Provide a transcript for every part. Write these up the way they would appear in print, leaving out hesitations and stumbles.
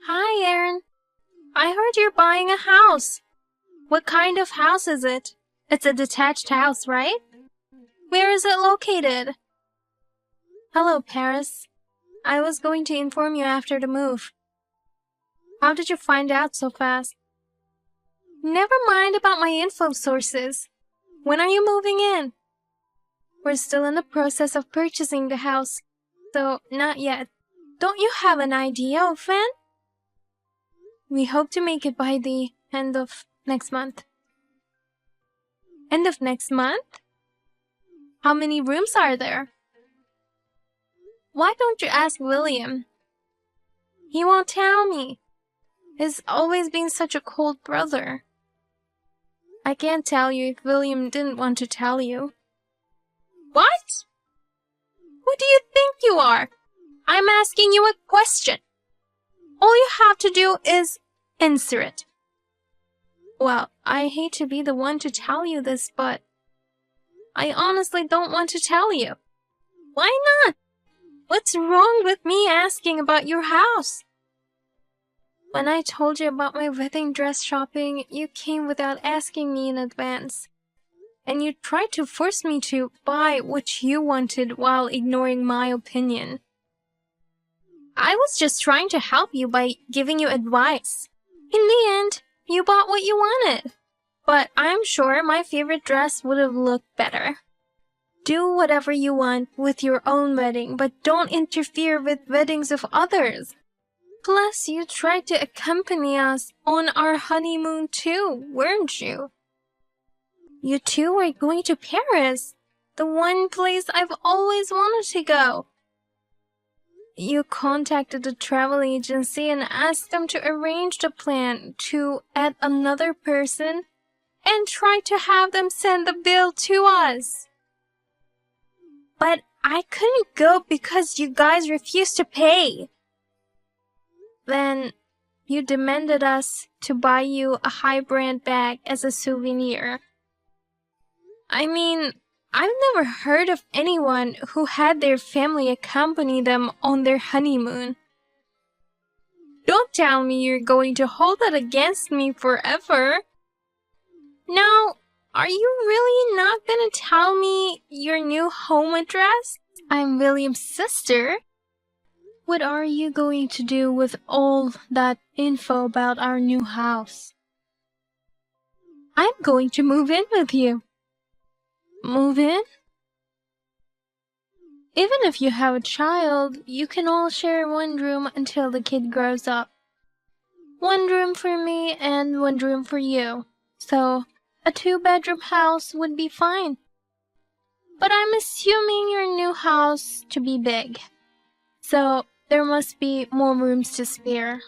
Hi, Aaron. I heard you're buying a house. What kind of house is it? It's a detached house, right? Where is it located? Hello, Paris. I was going to inform you after the move. How did you find out so fast? Never mind about my info sources. When are you moving in? We're still in the process of purchasing the house, so not yet. Don't you have an idea of when? We hope to make it by the end of next month. End of next month? How many rooms are there? Why don't you ask William? He won't tell me. He's always been such a cold brother. I can't tell you if William didn't want to tell you. What? Who do you think you are? I'm asking you a question. All you have to do is answer it. Well, I hate to be the one to tell you this, but I honestly don't want to tell you. Why not? What's wrong with me asking about your house? When I told you about my wedding dress shopping, you came without asking me in advance. And you tried to force me to buy what you wanted while ignoring my opinion. I was just trying to help you by giving you advice. In the end, you bought what you wanted. But I'm sure my favorite dress would have looked better. Do whatever you want with your own wedding, but don't interfere with weddings of others. Plus, you tried to accompany us on our honeymoon too, weren't you? You two were going to Paris, the one place I've always wanted to go. You contacted the travel agency and asked them to arrange the plan to add another person and tried to have them send the bill to us. But I couldn't go because you guys refused to pay. Then you demanded us to buy you a high-brand bag as a souvenir. I mean, I've never heard of anyone who had their family accompany them on their honeymoon. Don't tell me you're going to hold that against me forever. Now, are you really not gonna tell me your new home address? I'm William's sister. What are you going to do with all that info about our new house? I'm going to move in with you. Move in? Even if you have a child, you can all share one room until the kid grows up. One room for me and one room for you. So, a 2-bedroom house would be fine. But I'm assuming your new house to be big. So, there must be more rooms to spare.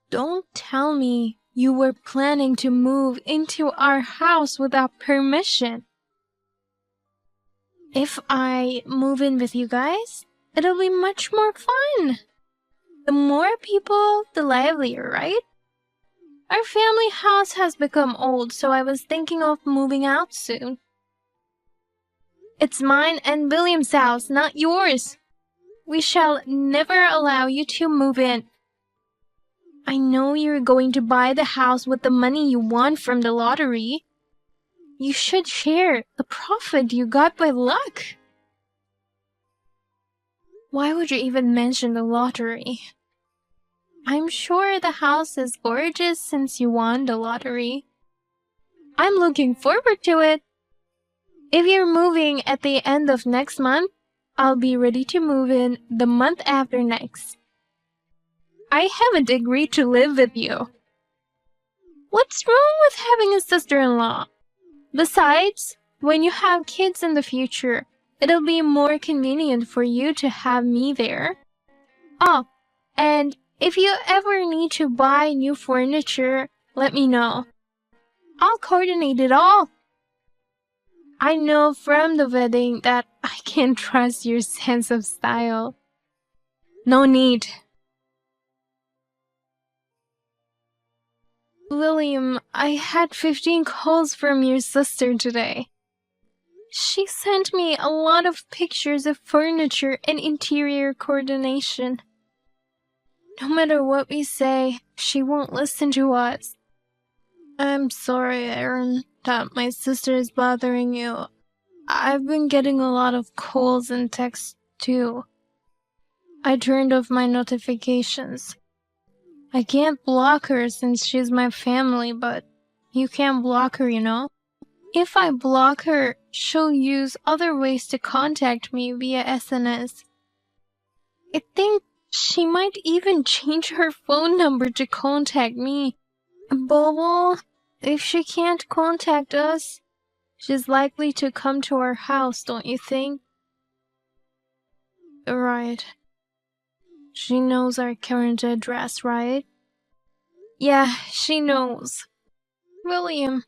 Don't tell me you were planning to move into our house without permission. If I move in with you guys, it'll be much more fun. The more people, the livelier, right? Our family house has become old, so I was thinking of moving out soon. It's mine and William's house, not yours. We shall never allow you to move in. I know you're going to buy the house with the money you won from the lottery. You should share the profit you got by luck. Why would you even mention the lottery? I'm sure the house is gorgeous since you won the lottery. I'm looking forward to it. If you're moving at the end of next month, I'll be ready to move in the month after next. I haven't agreed to live with you. What's wrong with having a sister-in-law? Besides, when you have kids in the future, it'll be more convenient for you to have me there. Oh, and if you ever need to buy new furniture, let me know. I'll coordinate it all. I know from the wedding that I can trust your sense of style. No need. William, I had 15 calls from your sister today. She sent me a lot of pictures of furniture and interior coordination. No matter what we say, she won't listen to us. I'm sorry, Aaron, that my sister is bothering you. I've been getting a lot of calls and texts too. I turned off my notifications. I can't block her since she's my family, but you can't block her, you know? If I block her, she'll use other ways to contact me via SNS. I think she might even change her phone number to contact me. Bobo, if she can't contact us, she's likely to come to our house, don't you think? Right. She knows our current address, right? Yeah, she knows. William,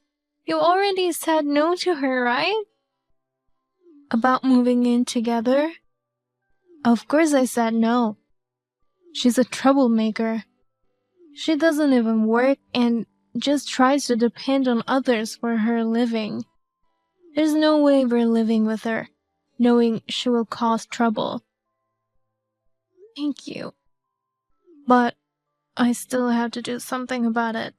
you already said no to her, right? About moving in together? Of course I said no. She's a troublemaker. She doesn't even work and just tries to depend on others for her living. There's no way we're living with her, knowing she will cause trouble. Thank you. But I still have to do something about it.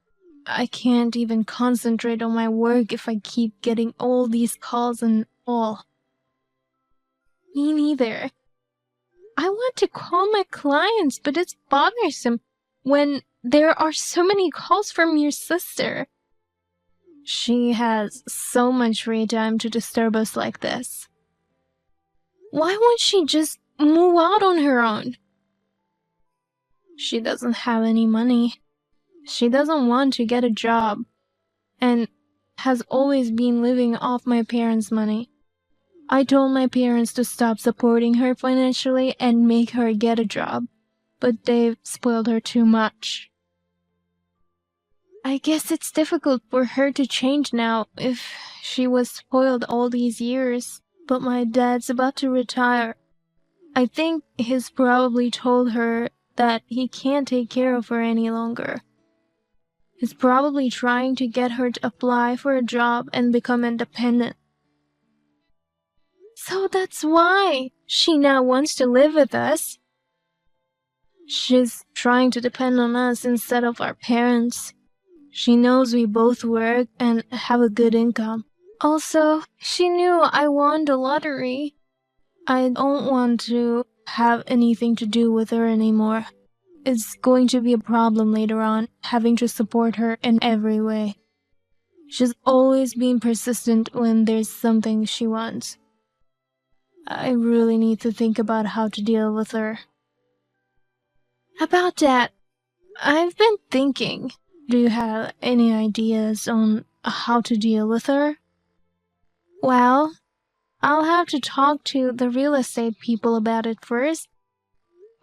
I can't even concentrate on my work if I keep getting all these calls and all. Me neither. I want to call my clients, but it's bothersome when there are so many calls from your sister. She has so much free time to disturb us like this. Why won't she just move out on her own? She doesn't have any money. She doesn't want to get a job and has always been living off my parents' money. I told my parents to stop supporting her financially and make her get a job, but they've spoiled her too much. I guess it's difficult for her to change now if she was spoiled all these years, but my dad's about to retire. I think he's probably told her that he can't take care of her any longer. He's probably trying to get her to apply for a job and become independent. So that's why she now wants to live with us. She's trying to depend on us instead of our parents. She knows we both work and have a good income. Also, she knew I won the lottery. I don't want to have anything to do with her anymore. It's going to be a problem later on, having to support her in every way. She's always been persistent when there's something she wants. I really need to think about how to deal with her. About that, I've been thinking. Do you have any ideas on how to deal with her? Well, I'll have to talk to the real estate people about it first.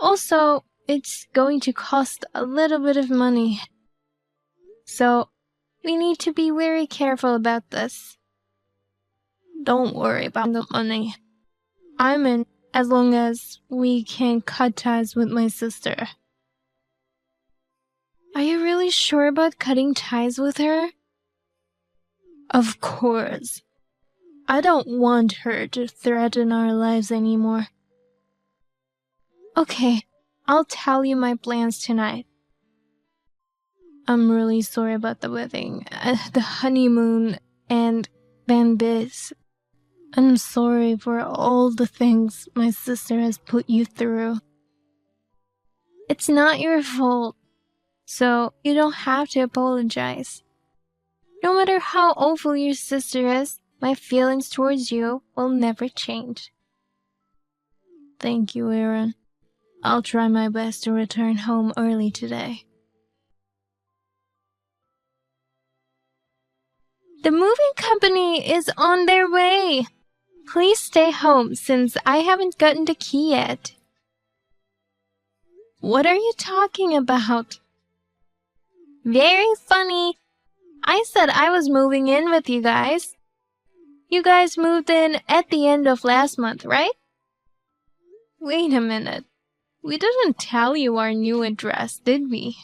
Also, it's going to cost a little bit of money. So, we need to be very careful about this. Don't worry about the money. I'm in as long as we can cut ties with my sister. Are you really sure about cutting ties with her? Of course. I don't want her to threaten our lives anymore. Okay, I'll tell you my plans tonight. I'm really sorry about the wedding, the honeymoon, and then this. I'm sorry for all the things my sister has put you through. It's not your fault, so you don't have to apologize. No matter how awful your sister is, my feelings towards you will never change. Thank you, Aaron. I'll try my best to return home early today. The moving company is on their way. Please stay home since I haven't gotten the key yet. What are you talking about? Very funny. I said I was moving in with you guys. You guys moved in at the end of last month, right? Wait a minute. We didn't tell you our new address, did we?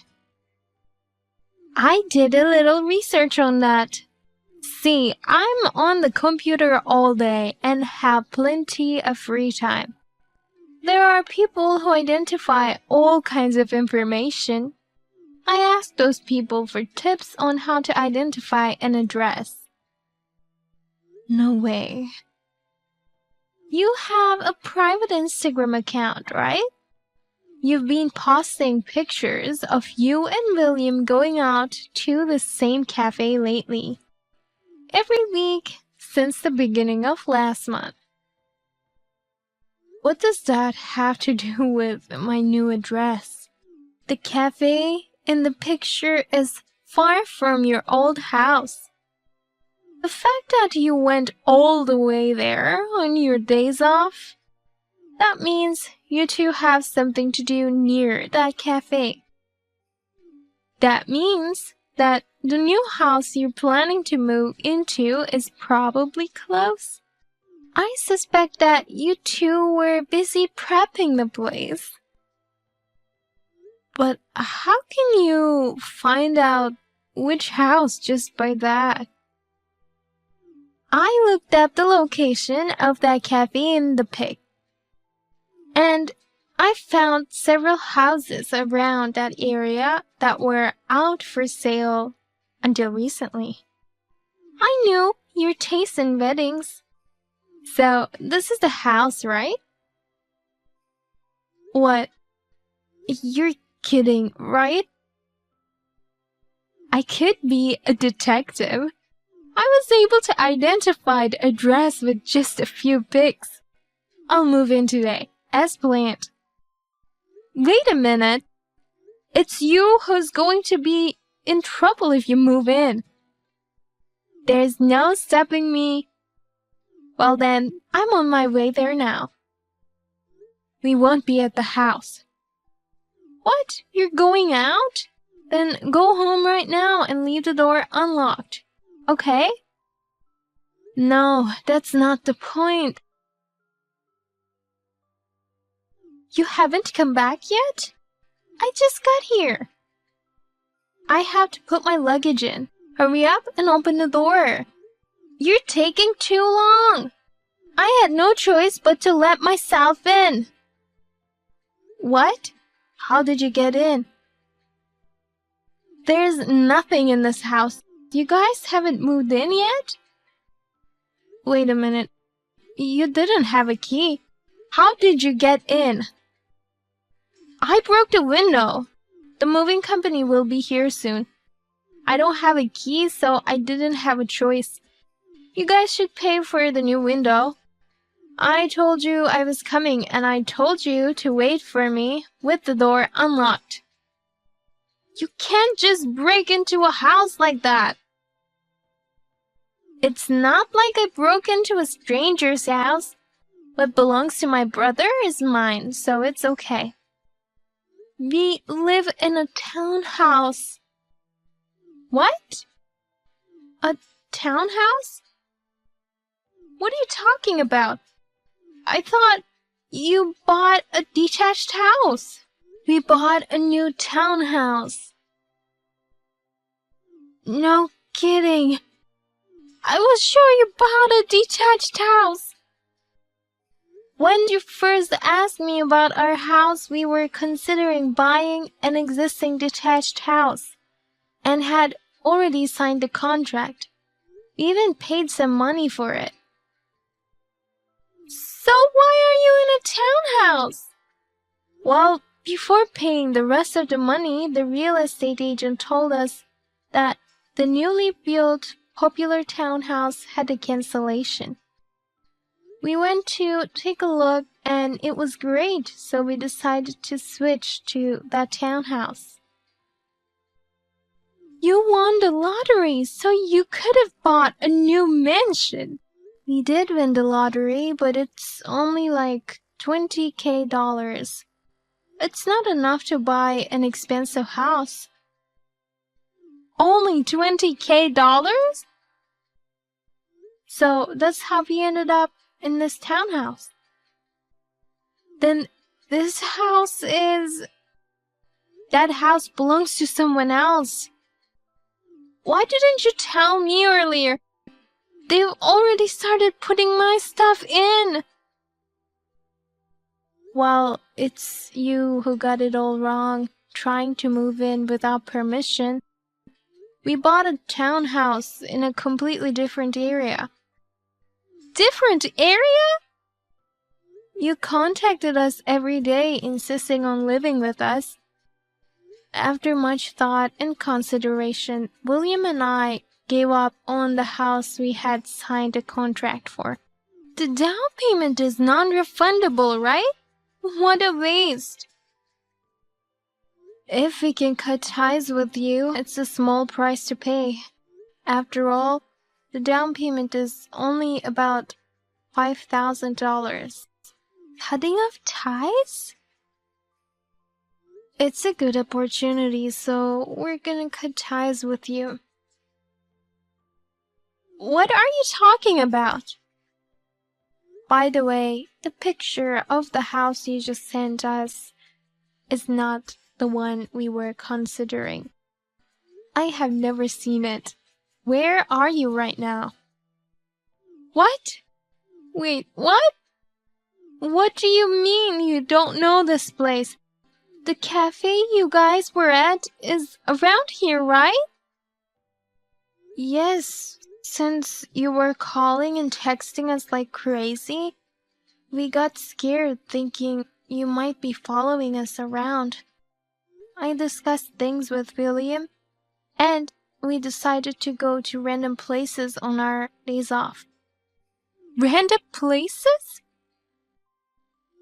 I did a little research on that. See, I'm on the computer all day and have plenty of free time. There are people who identify all kinds of information. I asked those people for tips on how to identify an address. No way. You have a private Instagram account, right? You've been posting pictures of you and William going out to the same cafe lately. Every week since the beginning of last month. What does that have to do with my new address? The cafe in the picture is far from your old house. The fact that you went all the way there on your days off, that means you two have something to do near that cafe. That means that the new house you're planning to move into is probably close. I suspect that you two were busy prepping the place. But how can you find out which house just by that? I looked up the location of that cafe in the pic, and I found several houses around that area that were out for sale until recently. I knew your taste in weddings. So, this is the house, right? What? You're kidding, right? I could be a detective. I was able to identify the address with just a few pics. I'll move in today, as planned. Wait a minute. It's you who's going to be in trouble if you move in. There's no stopping me. Well then, I'm on my way there now. We won't be at the house. What? You're going out? Then go home right now and leave the door unlocked. Okay? No, that's not the point. You haven't come back yet? I just got here. I have to put my luggage in. Hurry up and open the door. You're taking too long. I had no choice but to let myself in. What? How did you get in? There's nothing in this house. You guys haven't moved in yet? Wait a minute. You didn't have a key. How did you get in? I broke the window. The moving company will be here soon. I don't have a key, so I didn't have a choice. You guys should pay for the new window. I told you I was coming, and I told you to wait for me with the door unlocked. You can't just break into a house like that. It's not like I broke into a stranger's house. What belongs to my brother is mine, so it's okay. We live in a townhouse. What? A townhouse? What are you talking about? I thought you bought a detached house. We bought a new townhouse. No kidding. I was sure you bought a detached house. When you first asked me about our house, we were considering buying an existing detached house and had already signed the contract. We even paid some money for it. So why are you in a townhouse? Well, before paying the rest of the money, the real estate agent told us that the newly built popular townhouse had a cancellation. We went to take a look and it was great, so we decided to switch to that townhouse. You won the lottery, so you could have bought a new mansion. We did win the lottery, but it's only like $20,000. It's not enough to buy an expensive house. Only $20,000? So that's how we ended up in this townhouse. Then this house is... That house belongs to someone else. Why didn't you tell me earlier? They've already started putting my stuff in. Well, it's you who got it all wrong, trying to move in without permission. We bought a townhouse in a completely different area. Different area? You contacted us every day, insisting on living with us. After much thought and consideration, William and I gave up on the house we had signed a contract for. The down payment is non-refundable, right? What a waste. If we can cut ties with you, it's a small price to pay. After all, the down payment is only about $5,000. Cutting off ties? It's a good opportunity, so we're gonna cut ties with you. What are you talking about? By the way, the picture of the house you just sent us is not the one we were considering. I have never seen it. Where are you right now? What? Wait, what? What do you mean you don't know this place? The cafe you guys were at is around here, right? Yes, since you were calling and texting us like crazy, we got scared thinking you might be following us around. I discussed things with William, and we decided to go to random places on our days off. Random places?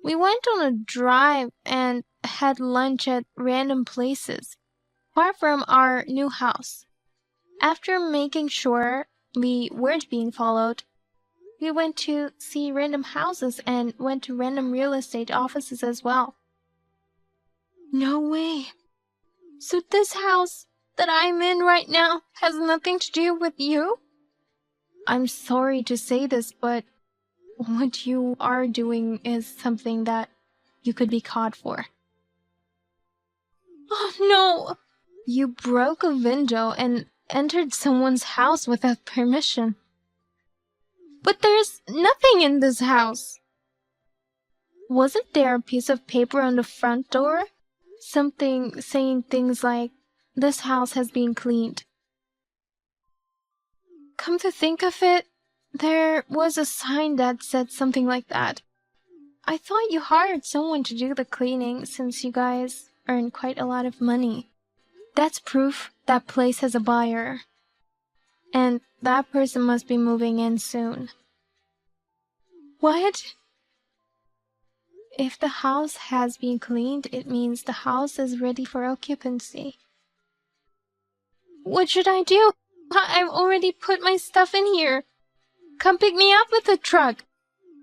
We went on a drive and had lunch at random places, far from our new house. After making sure we weren't being followed, we went to see random houses and went to random real estate offices as well. No way. So this house that I'm in right now has nothing to do with you? I'm sorry to say this, but what you are doing is something that you could be caught for. Oh no! You broke a window and entered someone's house without permission. But there's nothing in this house. Wasn't there a piece of paper on the front door? Something saying things like, "This house has been cleaned." Come to think of it, there was a sign that said something like that. I thought you hired someone to do the cleaning since you guys earn quite a lot of money. That's proof that place has a buyer. And that person must be moving in soon. What? If the house has been cleaned, it means the house is ready for occupancy. What should I do? I've already put my stuff in here. Come pick me up with the truck.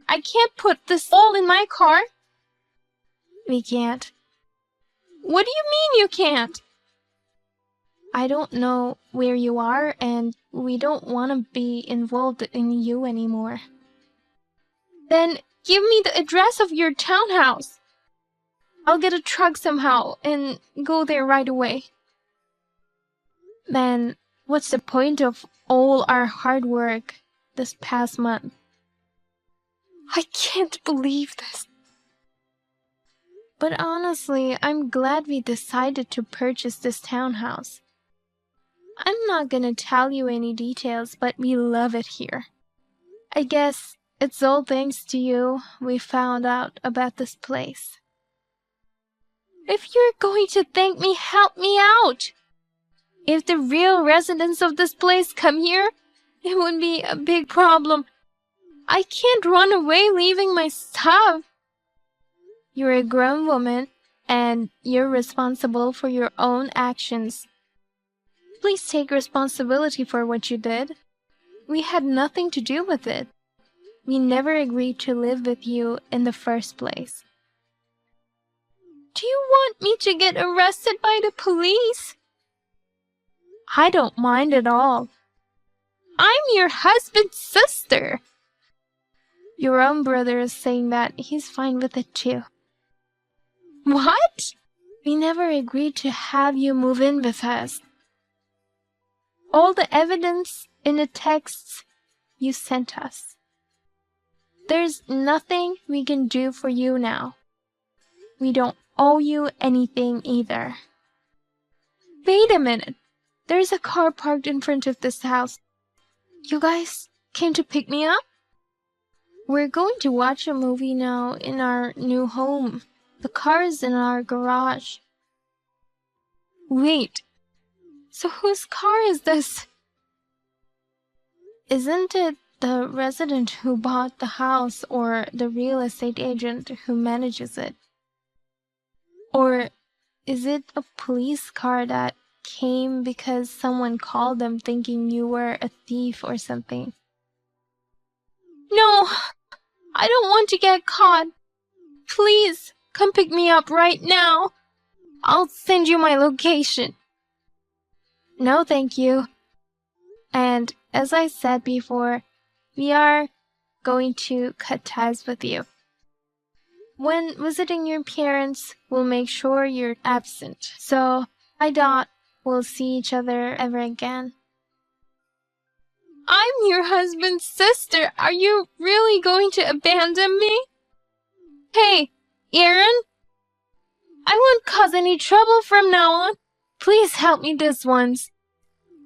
I can't put this all in my car. We can't. What do you mean you can't? I don't know where you are, and we don't want to be involved in you anymore. Then give me the address of your townhouse. I'll get a truck somehow and go there right away. Then what's the point of all our hard work this past month? I can't believe this. But honestly, I'm glad we decided to purchase this townhouse. I'm not gonna tell you any details, but we love it here. I guess it's all thanks to you we found out about this place. If you're going to thank me, help me out! If the real residents of this place come here, it would be a big problem. I can't run away leaving my stuff. You're a grown woman, and you're responsible for your own actions. Please take responsibility for what you did. We had nothing to do with it. We never agreed to live with you in the first place. Do you want me to get arrested by the police? I don't mind at all. I'm your husband's sister. Your own brother is saying that he's fine with it too. What? We never agreed to have you move in with us. All the evidence in the texts you sent us. There's nothing we can do for you now. We don't owe you anything either. Wait a minute. There's a car parked in front of this house. You guys came to pick me up? We're going to watch a movie now in our new home. The car is in our garage. Wait. So whose car is this? Isn't it the resident who bought the house or the real estate agent who manages it? Or is it a police car that came because someone called them thinking you were a thief or something? No, I don't want to get caught. Please, come pick me up right now. I'll send you my location. No, thank you. And as I said before, we are going to cut ties with you. When visiting your parents, we'll make sure you're absent. So I doubt we'll see each other ever again. I'm your husband's sister. Are you really going to abandon me? Hey, Aaron? I won't cause any trouble from now on. Please help me this once.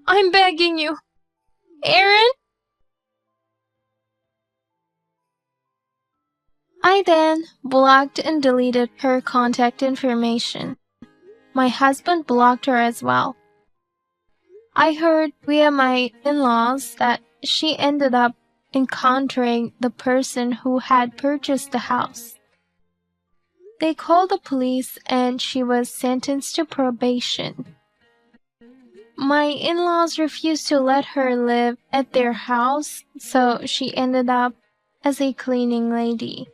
I'm begging you. Aaron? I then blocked and deleted her contact information. My husband blocked her as well. I heard via my in-laws that she ended up encountering the person who had purchased the house. They called the police and she was sentenced to probation. My in-laws refused to let her live at their house, so she ended up as a cleaning lady.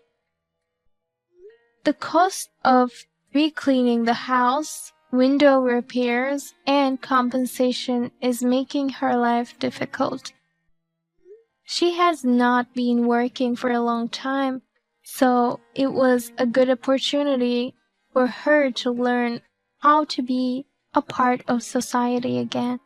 The cost of re-cleaning the house, window repairs, and compensation is making her life difficult. She has not been working for a long time, so it was a good opportunity for her to learn how to be a part of society again.